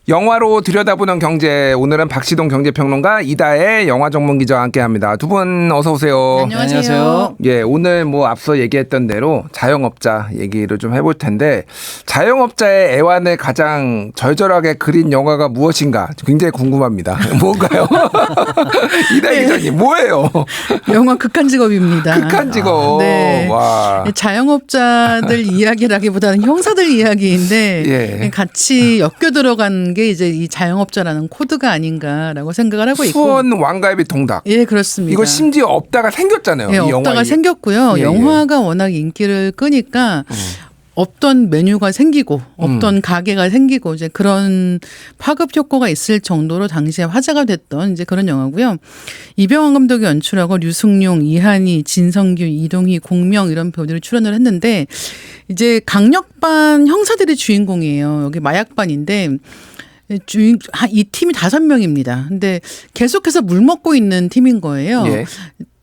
영화로 들여다보는 경제, 오늘은 박시동 경제평론가, 이다혜 영화 전문 기자와 함께합니다. 두 분 어서 오세요. 안녕하세요. 예, 오늘 뭐 앞서 얘기했던 대로 자영업자 얘기를 좀 해볼 텐데, 자영업자의 애환을 가장 절절하게 그린 영화가 무엇인가 굉장히 궁금합니다. 뭔가요? 이다혜 기자님 뭐예요? 영화 극한직업입니다. 극한직업. 네. 와. 자영업자들 이야기라기보다는 형사들 이야기인데 예. 같이 엮여 들어간 게 이제 이 자영업자라는 코드가 아닌가라고 생각을 하고 있고. 수원 왕갈비 통닭. 예, 그렇습니다. 이거 심지어 없다가 생겼잖아요. 예, 이 없다가 영화. 생겼고요. 예, 영화가 워낙 인기를 끄니까 없던 메뉴가 생기고 없던 가게가 생기고 이제 그런 파급 효과가 있을 정도로 당시에 화제가 됐던 이제 그런 영화고요. 이병헌 감독이 연출하고 류승룡, 이한희, 진성규, 이동희, 공명 이런 배우들이 출연을 했는데 이제 강력반 형사들이 주인공이에요. 여기 마약반인데 이 팀이 5명입니다. 근데 계속해서 물먹고 있는 팀인 거예요. 예.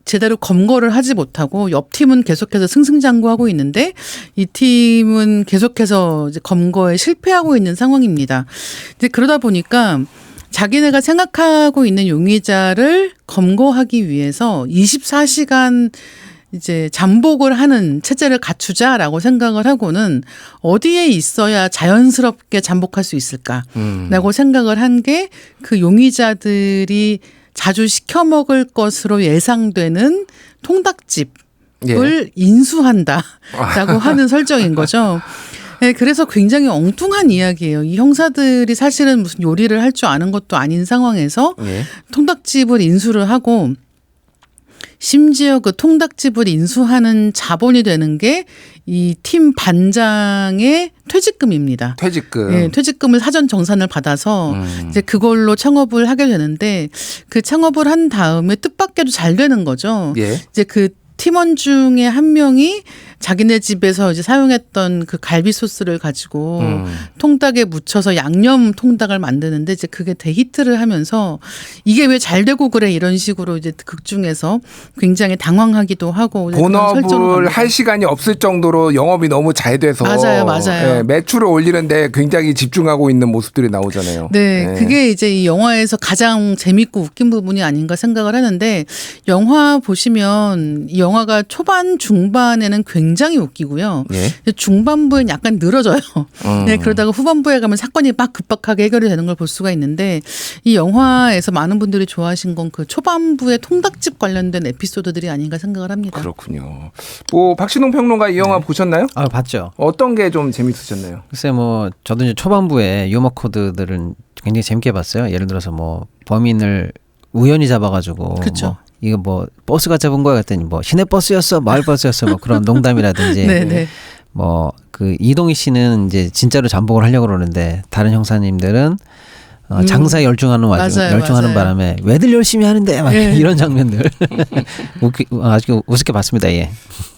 제대로 검거를 하지 못하고 옆 팀은 계속해서 승승장구하고 있는데 이 팀은 계속해서 이제 검거에 실패하고 있는 상황입니다. 이제 그러다 보니까 자기네가 생각하고 있는 용의자를 검거하기 위해서 24시간 이제 잠복을 하는 체제를 갖추자라고 생각을 하고는 어디에 있어야 자연스럽게 잠복할 수 있을까라고 생각을 한 게 그 용의자들이 자주 시켜 먹을 것으로 예상되는 통닭집을 인수한다라고 하는 설정인 거죠. 네, 그래서 굉장히 엉뚱한 이야기예요. 이 형사들이 사실은 무슨 요리를 할 줄 아는 것도 아닌 상황에서 통닭집을 인수를 하고 심지어 그 통닭집을 인수하는 자본이 되는 게 이 팀 반장의 퇴직금입니다. 퇴직금. 네, 퇴직금을 사전 정산을 받아서 이제 그걸로 창업을 하게 되는데 그 창업을 한 다음에 뜻밖에도 잘 되는 거죠. 예. 이제 그 팀원 중에 한 명이 자기네 집에서 이제 사용했던 그 갈비 소스를 가지고 통닭에 묻혀서 양념 통닭을 만드는데 이제 그게 대히트를 하면서 이게 왜 잘 되고 그래 이런 식으로 이제 극 중에서 굉장히 당황하기도 하고 본업을 할 시간이 없을 정도로 영업이 너무 잘 돼서 맞아요. 예, 매출을 올리는데 굉장히 집중하고 있는 모습들이 나오잖아요. 네, 예. 그게 이제 이 영화에서 가장 재밌고 웃긴 부분이 아닌가 생각을 하는데 영화 보시면 이 영화가 초반 중반에는 굉장히 웃기고요. 예. 중반부엔 약간 늘어져요. 네, 그러다가 후반부에 가면 사건이 막 급박하게 해결이 되는 걸 볼 수가 있는데 이 영화에서 많은 분들이 좋아하신 건 그 초반부의 통닭집 관련된 에피소드들이 아닌가 생각을 합니다. 그렇군요. 뭐 박신홍 평론가 이 영화 보셨나요? 아, 봤죠. 어떤 게 좀 재밌으셨나요? 글쎄 뭐 저도 이제 초반부에 유머 코드들은 굉장히 재밌게 봤어요. 예를 들어서 뭐 범인을 우연히 잡아가지고 그렇죠. 뭐 이거 뭐 버스가 잡은 거야 그랬더니 뭐 시내 버스였어, 마을 버스였어, 뭐 그런 농담이라든지 네네. 뭐 그 이동희 씨는 이제 진짜로 잠복을 하려고 그러는데 다른 형사님들은 장사에 열중하는 맞아요. 바람에 왜들 열심히 하는데 막 예. 이런 장면들 아주 우습게 봤습니다. 예.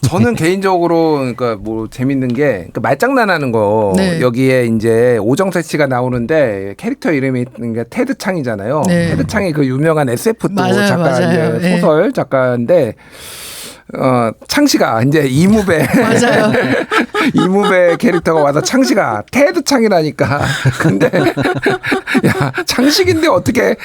저는 개인적으로 그러니까 뭐 재밌는 게 그러니까 말장난하는 거 네. 여기에 이제 오정세 씨가 나오는데 캐릭터 이름이 그러니까 테드 창이잖아요. 네. 테드 창이 그 유명한 SF 또 맞아요. 작가 이제 소설 작가인데 창씨가 이제 이무배 맞아요. 이무배 캐릭터가 와서 창씨가 테드 창이라니까. 근데 야 창식인데 어떻게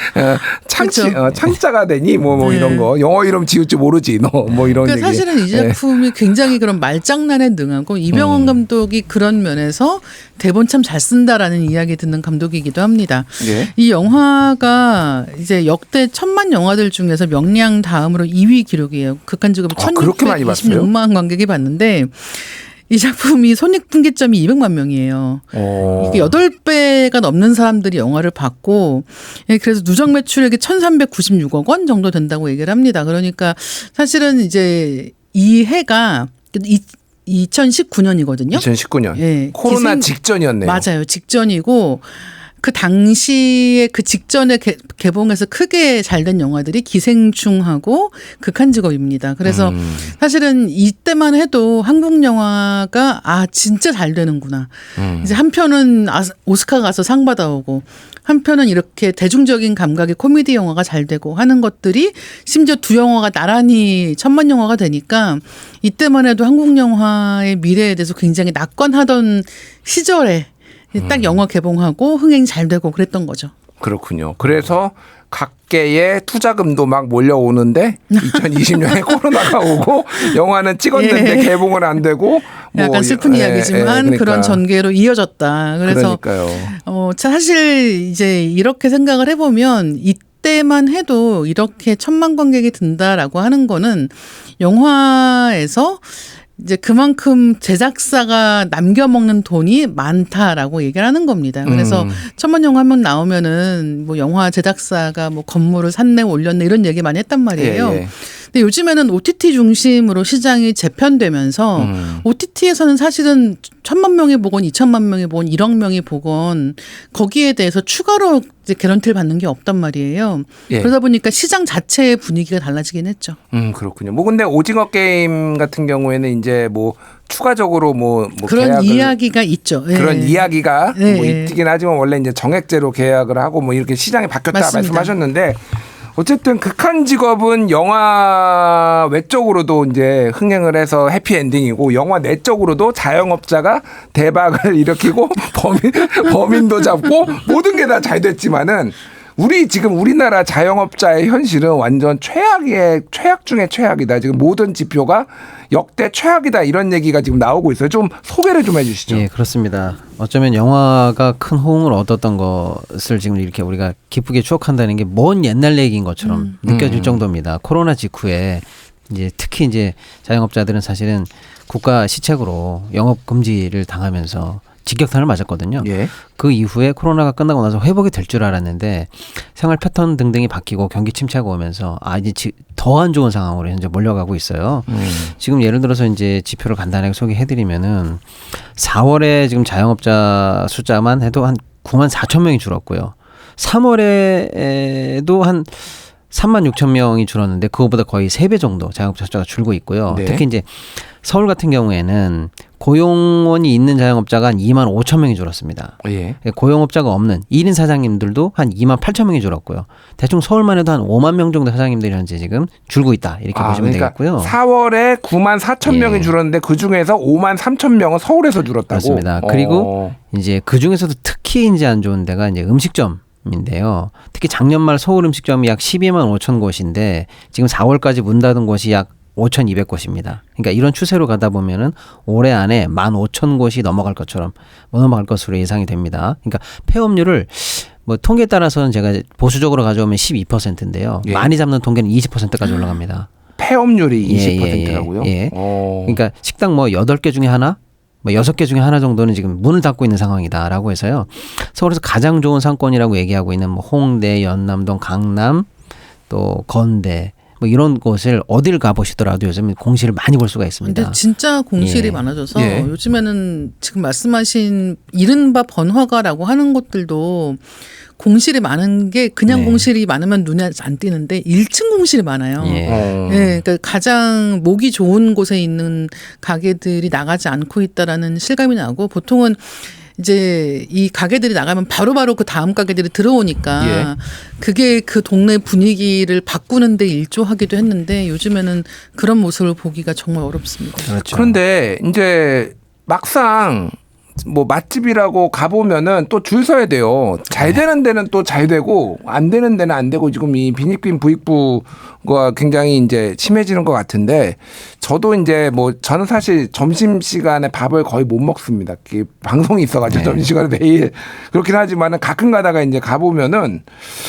창씨 그렇죠. 창자가 되니 뭐 네. 이런 거 영어 이름 지을 줄 모르지 너 뭐 이런 그러니까 얘기. 사실은 이 작품이 굉장히 그런 말장난에 능하고 이병헌 감독이 그런 면에서 대본 참 잘 쓴다라는 이야기 듣는 감독이기도 합니다. 예. 이 영화가 이제 역대 1000만 영화들 중에서 명량 다음으로 2위 기록이에요. 극한직업이 그렇게 많이 봤어요? 1626만 관객이 봤는데 이 작품이 손익분기점이 200만 명이에요. 이게 8배가 넘는 사람들이 영화를 봤고 그래서 누적 매출액이 1396억 원 정도 된다고 얘기를 합니다. 그러니까 사실은 이제 이 해가 2019년이거든요. 2019년. 예. 코로나 직전이었네요. 맞아요. 직전이고 그 당시에 그 직전에 개봉해서 크게 잘 된 영화들이 기생충하고 극한직업입니다. 그래서 사실은 이때만 해도 한국 영화가 진짜 잘 되는구나. 이제 한 편은 오스카 가서 상 받아오고 한 편은 이렇게 대중적인 감각의 코미디 영화가 잘 되고 하는 것들이 심지어 두 영화가 나란히 1000만 영화가 되니까 이때만 해도 한국 영화의 미래에 대해서 굉장히 낙관하던 시절에 딱 영화 개봉하고 흥행이 잘 되고 그랬던 거죠. 그렇군요. 그래서 각계의 투자금도 막 몰려오는데 2020년에 코로나가 오고 영화는 찍었는데 예. 개봉은 안 되고 약간 슬픈 이야기지만 그러니까. 그런 전개로 이어졌다. 그래서 그러니까요. 사실 이제 이렇게 생각을 해보면 이때만 해도 이렇게 1,000만 관객이 든다라고 하는 거는 영화에서 이제 그만큼 제작사가 남겨먹는 돈이 많다라고 얘기를 하는 겁니다. 그래서 1,000만 영화 한 명 나오면은 뭐 영화 제작사가 뭐 건물을 샀네 올렸네 이런 얘기 많이 했단 말이에요. 예. 근데 요즘에는 OTT 중심으로 시장이 재편되면서 OTT에서는 사실은 1,000만 명이 보건 2,000만 명이 보건 1억 명이 보건 거기에 대해서 추가로 이제 개런티를 받는 게 없단 말이에요. 예. 그러다 보니까 시장 자체의 분위기가 달라지긴 했죠. 그렇군요. 뭐 근데 오징어 게임 같은 경우에는 이제 뭐 추가적으로 뭐 그런 이야기가 있죠. 그런 이야기가 네. 뭐 있긴 하지만 원래 이제 정액제로 계약을 하고 뭐 이렇게 시장이 바뀌었다 맞습니다. 말씀하셨는데 어쨌든 극한 직업은 영화 외적으로도 이제 흥행을 해서 해피엔딩이고 영화 내적으로도 자영업자가 대박을 일으키고 범인도 잡고 모든 게 다 잘 됐지만은 지금 우리나라 자영업자의 현실은 완전 최악 중에 최악이다. 지금 모든 지표가 역대 최악이다. 이런 얘기가 지금 나오고 있어요. 좀 소개를 좀 해주시죠. 예, 그렇습니다. 어쩌면 영화가 큰 호응을 얻었던 것을 지금 이렇게 우리가 기쁘게 추억한다는 게 먼 옛날 얘기인 것처럼 느껴질 정도입니다. 코로나 직후에 이제 특히 이제 자영업자들은 사실은 국가 시책으로 영업 금지를 당하면서 직격탄을 맞았거든요. 예. 그 이후에 코로나가 끝나고 나서 회복이 될 줄 알았는데 생활 패턴 등등이 바뀌고 경기 침체가 오면서 이제 더 안 좋은 상황으로 현재 몰려가고 있어요. 지금 예를 들어서 이제 지표를 간단하게 소개해드리면은 4월에 지금 자영업자 숫자만 해도 한 9만 4천 명이 줄었고요. 3월에도 한 3만 6천 명이 줄었는데 그거보다 거의 3배 정도 자영업자 숫자가 줄고 있고요. 네. 특히 이제 서울 같은 경우에는 고용원이 있는 자영업자가 한 2만 5천 명이 줄었습니다. 예. 고용업자가 없는 1인 사장님들도 한 2만 8천 명이 줄었고요. 대충 서울만 해도 한 5만 명 정도 사장님들이 현재 지금 줄고 있다. 이렇게 보시면 그러니까 되겠고요. 4월에 9만 4천 예. 명이 줄었는데 그중에서 5만 3천 명은 서울에서 줄었다고. 그렇습니다. 그리고 이제 그 중에서도 특히 이제 안 좋은 데가 이제 음식점인데요. 특히 작년 말 서울 음식점이 약 12만 5천 곳인데 지금 4월까지 문 닫은 곳이 약 5,200곳입니다. 그러니까 이런 추세로 가다 보면은 올해 안에 15,000곳이 넘어갈 것으로 예상이 됩니다. 그러니까 폐업률을 뭐 통계에 따라서는 제가 보수적으로 가져오면 12%인데요. 예. 많이 잡는 통계는 20%까지 올라갑니다. 폐업률이 예, 20%라고요? 예. 그러니까 식당 뭐 8개 중에 하나, 뭐 6개 중에 하나 정도는 지금 문을 닫고 있는 상황이다라고 해서요. 서울에서 가장 좋은 상권이라고 얘기하고 있는 뭐 홍대, 연남동, 강남, 또 건대 뭐 이런 곳을 어딜 가보시더라도 요즘 공시를 많이 볼 수가 있습니다. 근데 진짜 공실이 예. 많아져서 예. 요즘에는 지금 말씀하신 이른바 번화가라고 하는 곳들도 공실이 많은 게 그냥 네. 공실이 많으면 눈에 안 띄는데 1층 공실이 많아요. 예. 예, 그러니까 가장 목이 좋은 곳에 있는 가게들이 나가지 않고 있다라는 실감이 나고 보통은 이제 이 가게들이 나가면 바로바로 그 다음 가게들이 들어오니까 예. 그게 그 동네 분위기를 바꾸는데 일조하기도 했는데 요즘에는 그런 모습을 보기가 정말 어렵습니다. 그렇죠. 그런데 이제 막상 뭐 맛집이라고 가보면은 또 줄 서야 돼요. 잘 되는 데는 또 잘 되고 안 되는 데는 안 되고 지금 이 빈익빈 부익부가 굉장히 이제 심해지는 것 같은데 저도 이제 뭐 저는 사실 점심 시간에 밥을 거의 못 먹습니다. 방송이 있어가지고 점심 시간에 매일 그렇긴 하지만은 가끔 가다가 이제 가보면은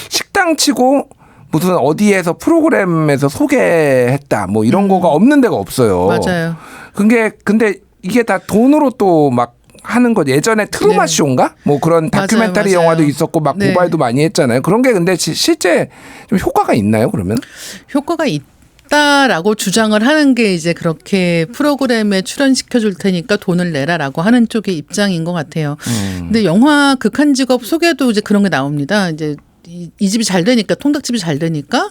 식당치고 무슨 어디에서 프로그램에서 소개했다 뭐 이런 거가 없는 데가 없어요. 맞아요. 근데 이게 다 돈으로 또 막 하는 거 예전에 트루먼 쇼인가 뭐 그런 다큐멘터리 맞아요. 영화도 있었고 막 네. 고발도 많이 했잖아요. 그런 게 근데 실제 좀 효과가 있나요? 그러면? 효과가 있다라고 주장을 하는 게 이제 그렇게 프로그램에 출연시켜 줄 테니까 돈을 내라라고 하는 쪽의 입장인 것 같아요. 근데 영화 극한 직업 속에도 이제 그런 게 나옵니다. 이제 이 집이 잘 되니까 통닭집이 잘 되니까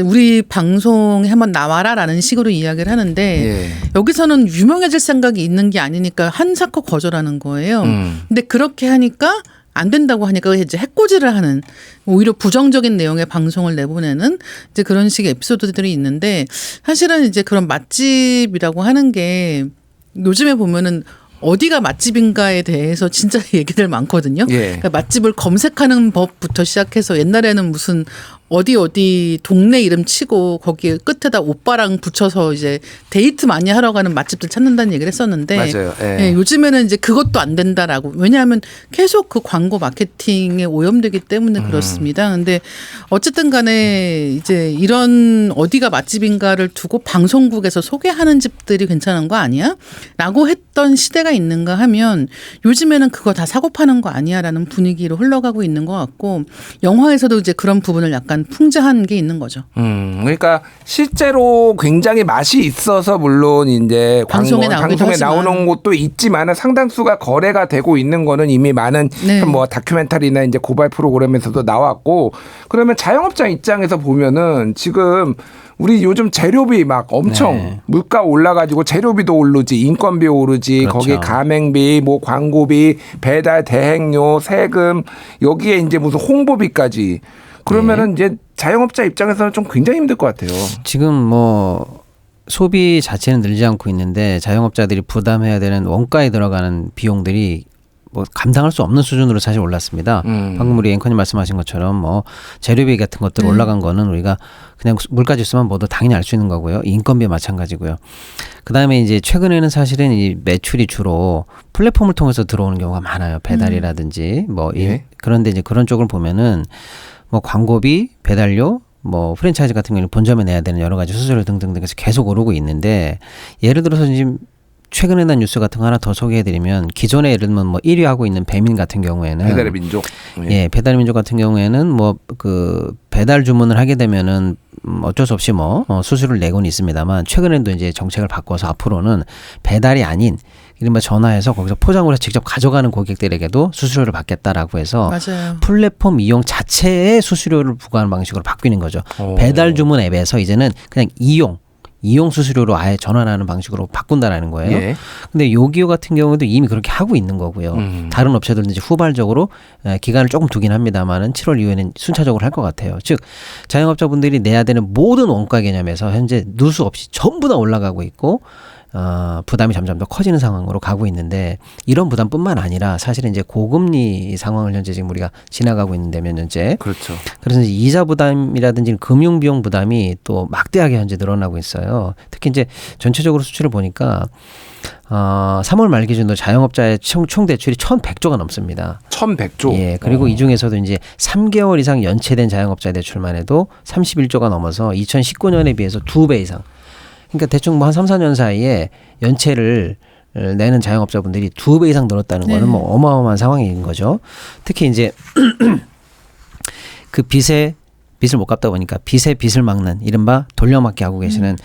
우리 방송에 한번 나와라라는 식으로 이야기를 하는데 예. 여기서는 유명해질 생각이 있는 게 아니니까 한사코 거절하는 거예요. 근데 그렇게 하니까 안 된다고 하니까 이제 해코지를 하는 오히려 부정적인 내용의 방송을 내보내는 이제 그런 식의 에피소드들이 있는데 사실은 이제 그런 맛집이라고 하는 게 요즘에 보면은 어디가 맛집인가에 대해서 진짜 얘기들 많거든요. 예. 그러니까 맛집을 검색하는 법부터 시작해서 옛날에는 무슨 어디 동네 이름 치고 거기에 끝에다 오빠랑 붙여서 이제 데이트 많이 하러 가는 맛집들 찾는다는 얘기를 했었는데 맞아요. 예. 예, 요즘에는 이제 그것도 안 된다라고. 왜냐하면 계속 그 광고 마케팅에 오염되기 때문에 그렇습니다. 근데 어쨌든 간에 이제 이런 어디가 맛집인가를 두고 방송국에서 소개하는 집들이 괜찮은 거 아니야? 라고 했던 시대가 있는가 하면 요즘에는 그거 다 사고 파는 거 아니야? 라는 분위기로 흘러가고 있는 것 같고 영화에서도 이제 그런 부분을 약간 풍자한 게 있는 거죠. 그러니까 실제로 굉장히 맛이 있어서 물론 이제 방송에 나오기도 하지만. 나오는 곳도 있지만 상당수가 거래가 되고 있는 거는 이미 많은 네. 뭐 다큐멘터리나 이제 고발 프로그램에서도 나왔고 그러면 자영업자 입장에서 보면은 지금 우리 요즘 재료비 막 엄청 네. 물가 올라가지고 재료비도 오르지 인건비 오르지 그렇죠. 거기 가맹비 뭐 광고비 배달 대행료 세금 여기에 이제 무슨 홍보비까지 그러면은 이제 자영업자 입장에서는 좀 굉장히 힘들 것 같아요. 지금 뭐 소비 자체는 늘지 않고 있는데 자영업자들이 부담해야 되는 원가에 들어가는 비용들이 뭐 감당할 수 없는 수준으로 사실 올랐습니다. 방금 우리 앵커님 말씀하신 것처럼 뭐 재료비 같은 것들 올라간 거는 우리가 그냥 물가 지수만 봐도 당연히 알 수 있는 거고요. 인건비 마찬가지고요. 그다음에 이제 최근에는 사실은 이 매출이 주로 플랫폼을 통해서 들어오는 경우가 많아요. 배달이라든지 뭐 예. 그런데 이제 그런 쪽을 보면은 뭐 광고비, 배달료, 뭐 프랜차이즈 같은 경우는 본점에 내야 되는 여러 가지 수수료 등등등해서 계속 오르고 있는데 예를 들어서 지금 최근에 난 뉴스 같은 거 하나 더 소개해드리면 기존에 예를 들면 뭐 1위 하고 있는 배민 같은 경우에는 배달의 민족. 예, 배달의 민족 같은 경우에는 뭐 그 배달 주문을 하게 되면은 어쩔 수 없이 뭐 수수료를 내고는 있습니다만 최근에도 이제 정책을 바꿔서 앞으로는 배달이 아닌 이른바 전화해서 거기서 포장을 해서 직접 가져가는 고객들에게도 수수료를 받겠다라고 해서 맞아요. 플랫폼 이용 자체에 수수료를 부과하는 방식으로 바뀌는 거죠. 배달 주문 앱에서 이제는 그냥 이용 수수료로 아예 전환하는 방식으로 바꾼다라는 거예요. 예. 근데 요기요 같은 경우도 이미 그렇게 하고 있는 거고요. 다른 업체들도 이제 후발적으로 기간을 조금 두긴 합니다만은 7월 이후에는 순차적으로 할 것 같아요. 즉 자영업자분들이 내야 되는 모든 원가 개념에서 현재 누수 없이 전부 다 올라가고 있고 부담이 점점 더 커지는 상황으로 가고 있는데 이런 부담뿐만 아니라 사실은 이제 고금리 상황을 현재 지금 우리가 지나가고 있는데 몇 년째. 그렇죠. 그래서 이제 이자 부담이라든지 금융 비용 부담이 또 막대하게 현재 늘어나고 있어요. 특히 이제 전체적으로 수치를 보니까 3월 말 기준으로 자영업자의 총 대출이 1,100조가 넘습니다. 1,100조. 예. 그리고 이 중에서도 이제 3개월 이상 연체된 자영업자 대출만 해도 31조가 넘어서 2019년에 비해서 2배 이상. 그러니까 대충 뭐 한 3, 4년 사이에 연체를 내는 자영업자분들이 2배 이상 늘었다는 거는 뭐 어마어마한 상황인 거죠. 특히 이제 그 빚을 못 갚다 보니까 빚을 막는 이른바 돌려막기 하고 계시는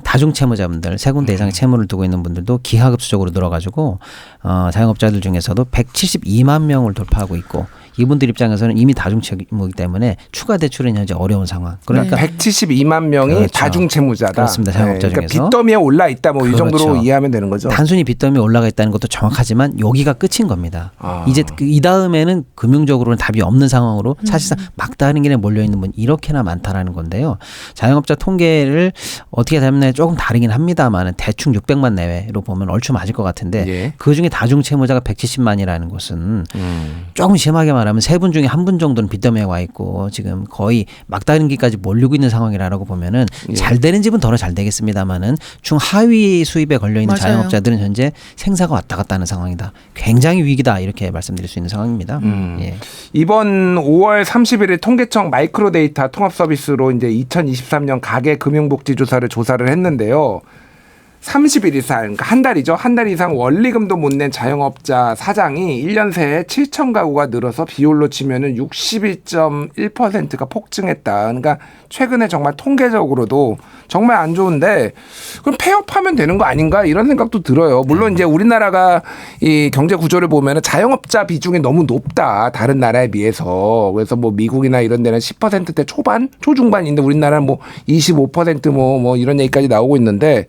다중 채무자분들 세 군데 이상의 채무를 두고 있는 분들도 기하급수적으로 늘어가지고 자영업자들 중에서도 172만 명을 돌파하고 있고 이분들 입장에서는 이미 다중 채무이기 때문에 추가 대출은 현재 어려운 상황. 그러니까 172만 명이 그렇죠. 다중 채무자다. 그렇습니다. 자영업자 그러니까 중에서. 빚더미에 올라 있다 뭐 이 그렇죠. 정도로 이해하면 되는 거죠. 단순히 빚더미에 올라가 있다는 것도 정확하지만 여기가 끝인 겁니다. 이제 이 다음에는 금융적으로는 답이 없는 상황으로 사실상 막다른 길에 몰려 있는 분 이렇게나 많다라는 건데요. 자영업자 통계를 어떻게 되면 조금 다르긴 합니다만 대충 600만 내외로 보면 얼추 맞을 것 같은데 예. 그 중에 다중 채무자가 170만이라는 것은 조금 심하게 말하면 3분 중에 1분 정도는 빚더미에 와 있고 지금 거의 막다른 길까지 몰리고 있는 상황이라고 보면은 예. 잘 되는 집은 더 잘 되겠습니다만은 중하위 수입에 걸려 있는 맞아요. 자영업자들은 현재 생사가 왔다 갔다 하는 상황이다. 굉장히 위기다 이렇게 말씀드릴 수 있는 상황입니다. 예. 이번 5월 31일 통계청 마이크로 데이터 통합 서비스로 이제 2023년 가계 금융복지조사를 조사를 했는데요. 30일 이상, 그러니까 한 달이죠. 한 달 이상 원리금도 못 낸 자영업자 사장이 1년 새에 7천 가구가 늘어서 비율로 치면은 61.1%가 폭증했다. 그러니까 최근에 정말 통계적으로도 정말 안 좋은데 그럼 폐업하면 되는 거 아닌가 이런 생각도 들어요. 물론 이제 우리나라가 이 경제 구조를 보면은 자영업자 비중이 너무 높다. 다른 나라에 비해서. 그래서 뭐 미국이나 이런 데는 10%대 초중반인데 우리나라는 뭐 25% 뭐 이런 얘기까지 나오고 있는데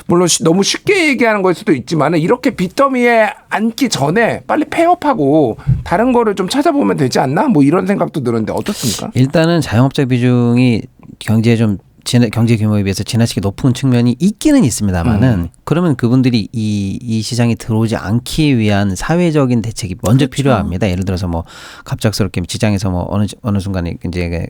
물론 너무 쉽게 얘기하는 걸 수도 있지만 이렇게 빚더미에 앉기 전에 빨리 폐업하고 다른 거를 좀 찾아보면 되지 않나? 뭐 이런 생각도 드는데 어떻습니까? 일단은 자영업자 비중이 경제에 좀 경제 규모에 비해서 지나치게 높은 측면이 있기는 있습니다만은 그러면 그분들이 이 시장에 들어오지 않기 위한 사회적인 대책이 먼저 그렇죠. 필요합니다. 예를 들어서 뭐 갑작스럽게 직장에서 뭐 어느 순간에 이제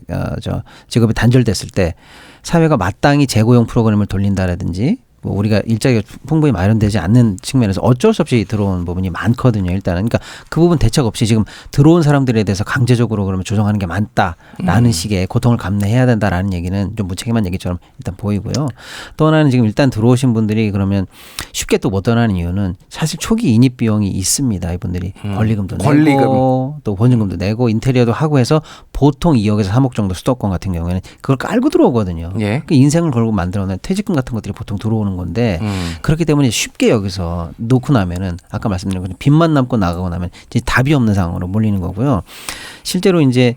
직업이 단절됐을 때 사회가 마땅히 재고용 프로그램을 돌린다라든지 뭐 우리가 일자리가 풍부히 마련되지 않는 측면에서 어쩔 수 없이 들어온 부분이 많거든요. 일단은 그러니까 그 부분 대책 없이 지금 들어온 사람들에 대해서 강제적으로 그러면 조정하는 게 많다라는 식의 고통을 감내해야 된다라는 얘기는 좀 무책임한 얘기처럼 일단 보이고요. 또 하나는 지금 일단 들어오신 분들이 그러면 쉽게 또 못 떠나는 이유는 사실 초기 인입 비용이 있습니다. 이분들이 권리금도 내고 또 보증금도 내고 인테리어도 하고 해서 보통 2억에서 3억 정도 수도권 같은 경우에는 그걸 깔고 들어오거든요. 예. 그 인생을 걸고 만들어낸 퇴직금 같은 것들이 보통 들어오는 건데 그렇기 때문에 쉽게 여기서 놓고 나면은 아까 말씀드린 것처럼 빚만 남고 나가고 나면 이제 답이 없는 상황으로 몰리는 거고요. 실제로 이제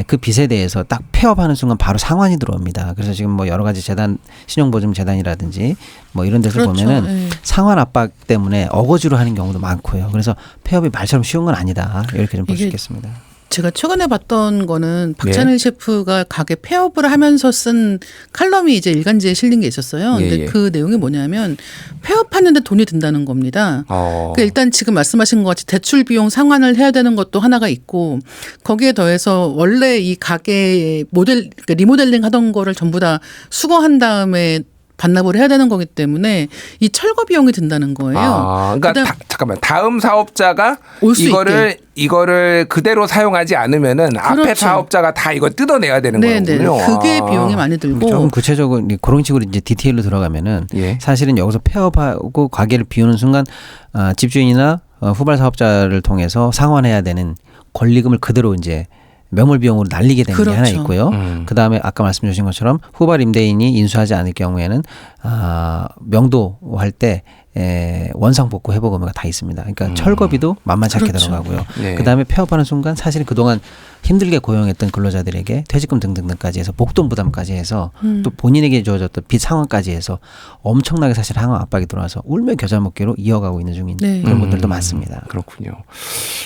그 빚에 대해서 딱 폐업하는 순간 바로 상환이 들어옵니다. 그래서 지금 뭐 여러 가지 재단, 신용보증재단이라든지 뭐 이런 데서 그렇죠. 보면은 상환 압박 때문에 어거지로 하는 경우도 많고요. 그래서 폐업이 말처럼 쉬운 건 아니다. 이렇게 좀 볼 수 이게 있겠습니다. 제가 최근에 봤던 거는 박찬일 셰프가 가게 폐업을 하면서 쓴 칼럼이 이제 일간지에 실린 게 있었어요. 근데 예. 그 내용이 뭐냐면 폐업하는데 돈이 든다는 겁니다. 그러니까 일단 지금 말씀하신 것 같이 대출 비용 상환을 해야 되는 것도 하나가 있고 거기에 더해서 원래 이 가게 그러니까 리모델링 하던 거를 전부 다 수거한 다음에 반납을 해야 되는 거기 때문에 이 철거 비용이 든다는 거예요. 그러니까 잠깐만 다음 사업자가 올수 이거를 그대로 사용하지 않으면은 앞에 그렇죠. 사업자가 다 이거 뜯어내야 되는 거군요. 그게 비용이 많이 들고 조금 구체적으로 그런 식으로 이제 디테일로 들어가면은 예. 사실은 여기서 폐업하고 가게를 비우는 순간 집주인이나 후발 사업자를 통해서 상환해야 되는 권리금을 그대로 이제 매몰 비용으로 날리게 되는 게 하나 그렇죠. 있고요. 그다음에 아까 말씀 주신 것처럼 후발 임대인이 인수하지 않을 경우에는 명도할 때 원상 복구 회복 의무가 다 있습니다. 그러니까 철거비도 만만치 않게 그렇죠. 들어가고요. 네. 그다음에 폐업하는 순간 사실 그동안 힘들게 고용했던 근로자들에게 퇴직금 등등등까지 해서 목돈 부담까지 해서 또 본인에게 주어졌던 빚 상환까지 해서 엄청나게 사실 상황 압박이 들어와서 울며 겨자 먹기로 이어가고 있는 중인 네. 그런 분들도 많습니다. 그렇군요.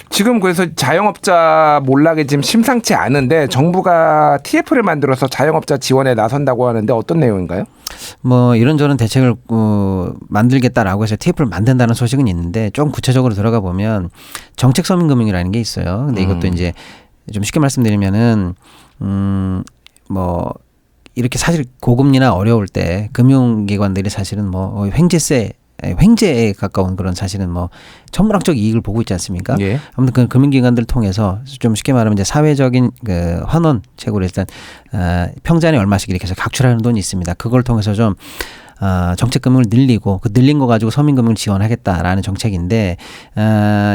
지금 그래서 자영업자 몰락이 지금 심상치 않은데 정부가 TF를 만들어서 자영업자 지원에 나선다고 하는데 어떤 내용인가요? 뭐 이런저런 대책을 만들겠다라고 해서 TF를 만든다는 소식은 있는데 좀 구체적으로 들어가 보면 정책 서민금융이라는 게 있어요. 근데 이것도 이제 좀 쉽게 말씀드리면은 뭐 이렇게 사실 고금리나 어려울 때 금융기관들이 사실은 뭐 횡재에 가까운 그런 사실은 뭐 천문학적 이익을 보고 있지 않습니까? 예. 아무튼 그 금융기관들을 통해서 좀 쉽게 말하면 이제 사회적인 그 환원책으로 일단 평잔에 얼마씩 이렇게 해서 각출하는 돈이 있습니다. 그걸 통해서 좀 정책금융을 늘리고 그 늘린 거 가지고 서민금융을 지원하겠다라는 정책인데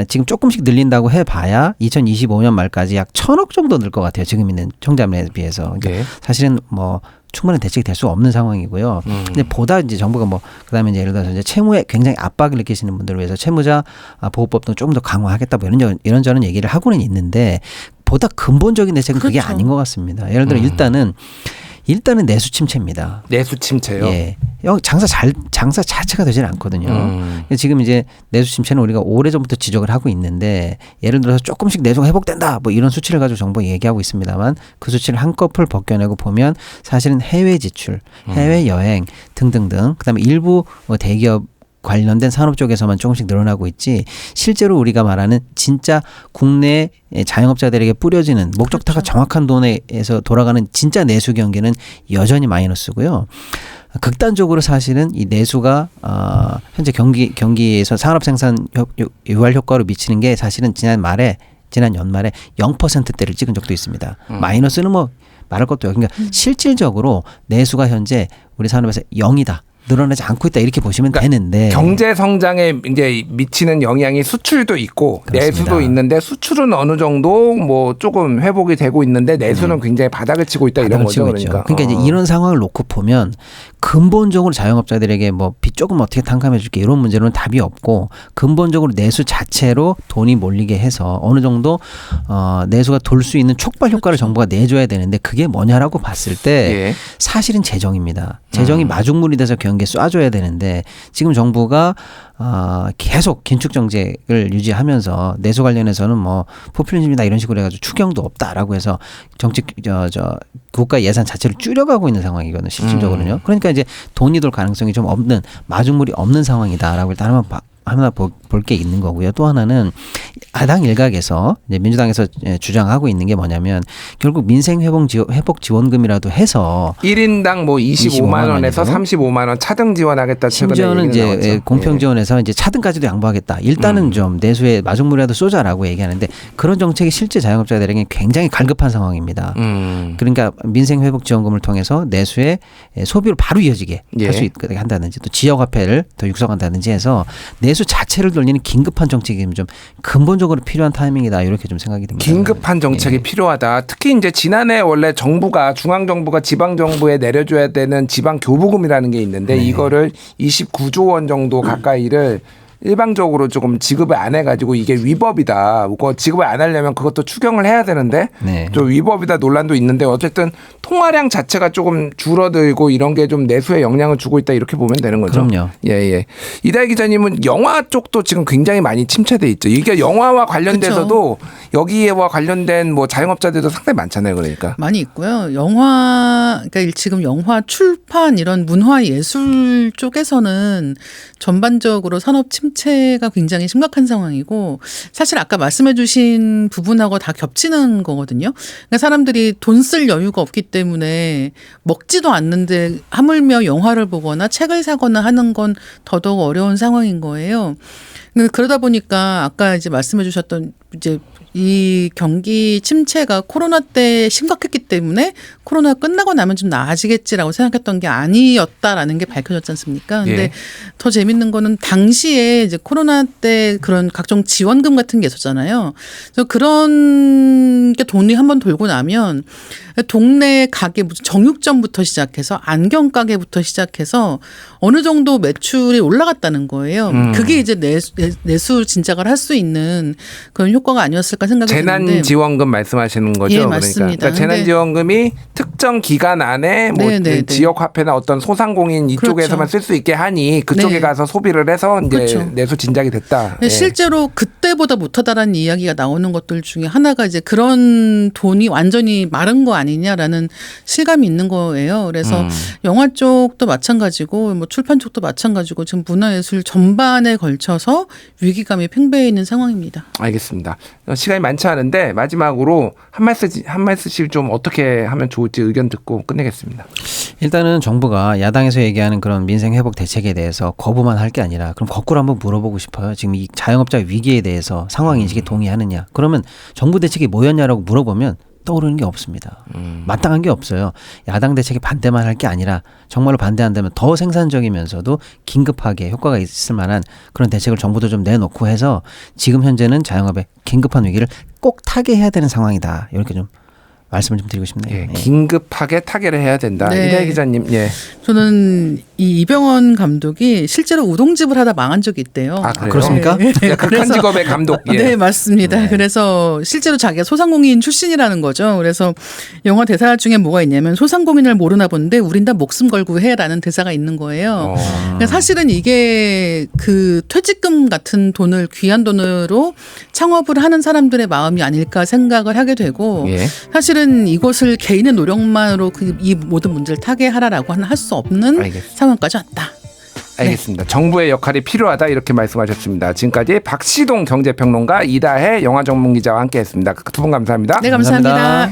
지금 조금씩 늘린다고 해봐야 2025년 말까지 약 1,000억 정도 늘 것 같아요. 지금 있는 총자금에 비해서. 그러니까 네. 사실은 뭐 충분한 대책이 될 수 없는 상황이고요. 근데 보다 이제 정부가 뭐 그다음에 이제 예를 들어서 이제 채무에 굉장히 압박을 느끼시는 분들을 위해서 채무자 보호법 등 좀 더 강화하겠다 뭐 이런저런 얘기를 하고는 있는데 보다 근본적인 대책은 그게 그렇죠. 아닌 것 같습니다. 예를 들어 일단은 내수 침체입니다. 내수 침체요. 예. 장사 자체가 되질 않거든요. 지금 이제 내수 침체는 우리가 오래전부터 지적을 하고 있는데 예를 들어서 조금씩 내수가 회복된다 뭐 이런 수치를 가지고 정부가 얘기하고 있습니다만 그 수치를 한꺼풀 벗겨내고 보면 사실은 해외 지출, 해외 여행 등등등 그다음에 일부 대기업 관련된 산업 쪽에서만 조금씩 늘어나고 있지 실제로 우리가 말하는 진짜 국내 자영업자들에게 뿌려지는 목적타가 정확한 돈에서 돌아가는 진짜 내수 경기는 여전히 마이너스고요. 극단적으로 사실은 이 내수가 현재 경기에서 산업 생산 유발 효과로 미치는 게 사실은 지난 연말에 0%대를 찍은 적도 있습니다. 마이너스는 뭐 말할 것도 없고 그러니까 실질적으로 내수가 현재 우리 산업에서 0이다. 늘어나지 않고 있다 이렇게 보시면 되는데 경제 성장에 이제 미치는 영향이 수출도 있고 그렇습니다. 내수도 있는데 수출은 어느 정도 뭐 조금 회복이 되고 있는데 내수는 굉장히 바닥을 치고 있다 이런 거죠. 그러니까 이제 이런 상황을 놓고 보면 근본적으로 자영업자들에게 뭐 빚 조금 어떻게 탕감해 줄게 이런 문제로는 답이 없고 근본적으로 내수 자체로 돈이 몰리게 해서 어느 정도 내수가 돌 수 있는 촉발 효과를 정부가 내줘야 되는데 그게 뭐냐라고 봤을 때 예. 사실은 재정입니다. 재정이 마중물이 돼서 경기가 경기에 쏴줘야 되는데 지금 정부가 계속 긴축 정책을 유지하면서 내수 관련해서는 뭐 포퓰리즘이다 이런 식으로 해가지고 추경도 없다라고 해서 정책 국가 예산 자체를 줄여가고 있는 상황이거든요. 실질적으로는요. 그러니까 이제 돈이 돌 가능성이 좀 없는 마중물이 없는 상황이다라고 일단 하나 볼 게 있는 거고요. 또 하나는 야당 일각에서 이제 민주당에서 주장하고 있는 게 뭐냐면 결국 민생 회복 지원금이라도 해서 1인당 뭐 25만 원에서 35만 원 차등 지원하겠다. 심지어는 이제 공평 지원에서 이제 차등까지도 양보하겠다. 일단은 좀 내수에 마중물이라도 쏘자라고 얘기하는데 그런 정책이 실제 자영업자들에게 굉장히 갈급한 상황입니다. 그러니까 민생 회복 지원금을 통해서 내수의 소비로 바로 이어지게 할 수 있게 한다든지 또 지역 화폐를 더 육성한다든지 해서 내수 자체를 돌리는 긴급한 정책이 좀 근본적으로 필요한 타이밍이다 이렇게 좀 생각이 듭니다. 긴급한 정책이 필요하다. 특히 이제 지난해 원래 정부가 중앙 정부가 지방 정부에 내려줘야 되는 지방 교부금이라는 게 있는데 이거를 29조 원 정도 가까이를 일방적으로 조금 지급을 안 해가지고 이게 위법이다. 그거 지급을 안 하려면 그것도 추경을 해야 되는데 좀 위법이다 논란도 있는데 어쨌든 통화량 자체가 조금 줄어들고 이런 게 좀 내수에 영향을 주고 있다 이렇게 보면 되는 거죠. 그럼요. 예. 이다희 기자님은 영화 쪽도 지금 굉장히 많이 침체돼 있죠. 이게 영화와 관련돼서도 여기에와 관련된 뭐 자영업자들도 상당히 많잖아요. 그러니까 많이 있고요. 그러니까 지금 영화 출판 이런 문화 예술 쪽에서는 전반적으로 산업 침체가 굉장히 심각한 상황이고 사실 아까 말씀해 주신 부분하고 다 겹치는 거거든요. 그러니까 사람들이 돈 쓸 여유가 없기 때문에 먹지도 않는데 하물며 영화를 보거나 책을 사거나 하는 건 더더욱 어려운 상황인 거예요. 그러다 보니까 아까 이제 말씀해 주셨던 이제 이 경기 침체가 코로나 때 심각했기 때문에 코로나 끝나고 나면 좀 나아지겠지라고 생각했던 게 아니었다라는 게 밝혀졌지 않습니까? 근데 더 재밌는 거는 당시에 이제 코로나 때 그런 각종 지원금 같은 게 있었잖아요. 그래서 그런 게 돈이 한번 돌고 나면 동네 가게 무슨 정육점부터 시작해서 안경 가게부터 시작해서 어느 정도 매출이 올라갔다는 거예요. 그게 이제 내수 진작을 할 수 있는 그런 효과가 아니었을까 생각이 드는데. 재난지원금 말씀하시는 거죠? 예, 맞습니다. 그러니까 재난지원금이 특정 기간 안에 뭐 지역 화폐나 어떤 소상공인 이쪽에서만 쓸 수 있게 하니 그쪽에 가서 소비를 해서 이제 내수 진작이 됐다. 실제로 그때보다 못하다라는 이야기가 나오는 것들 중에 하나가 이제 그런 돈이 완전히 마른 거 아니냐라는 실감이 있는 거예요. 그래서 영화 쪽도 마찬가지고 뭐 출판 쪽도 마찬가지고 지금 문화예술 전반에 걸쳐서 위기감이 팽배해 있는 상황입니다. 알겠습니다. 시간이 많지 않은데 마지막으로 한 말씀씩 좀 어떻게 하면 좋을지 의견 듣고 끝내겠습니다. 일단은 정부가 야당에서 얘기하는 그런 민생 회복 대책에 대해서 거부만 할 게 아니라 그럼 거꾸로 한번 물어보고 싶어요. 지금 이 자영업자 위기에 대해서 상황 인식에 동의하느냐. 그러면 정부 대책이 뭐였냐라고 물어보면 떠오르는 게 없습니다. 마땅한 게 없어요. 야당 대책에 반대만 할 게 아니라 정말로 반대한다면 더 생산적이면서도 긴급하게 효과가 있을 만한 그런 대책을 정부도 좀 내놓고 해서 지금 현재는 자영업의 긴급한 위기를 꼭 타개해야 되는 상황이다. 이렇게 좀 말씀을 좀 드리고 싶네요. 긴급하게 타개를 해야 된다. 이다희 기자님. 저는 이 이병헌 감독이 실제로 우동집을 하다 망한 적이 있대요. 아, 그래요? 그렇습니까? 극한 직업의 감독. 네, 맞습니다. 그래서 실제로 자기가 소상공인 출신이라는 거죠. 그래서 영화 대사 중에 뭐가 있냐면 소상공인을 모르나 본데 우린 다 목숨 걸고 해라는 대사가 있는 거예요. 그러니까 사실은 이게 그 퇴직금 같은 돈을 귀한 돈으로 창업을 하는 사람들의 마음이 아닐까 생각을 하게 되고 사실은 이것을 개인의 노력만으로 이 모든 문제를 타개하라라고 할 수 없는 상황까지 왔다. 알겠습니다. 정부의 역할이 필요하다 이렇게 말씀하셨습니다. 지금까지 박시동 경제평론가 이다혜 영화전문기자와 함께했습니다. 두 분 감사합니다. 네, 감사합니다.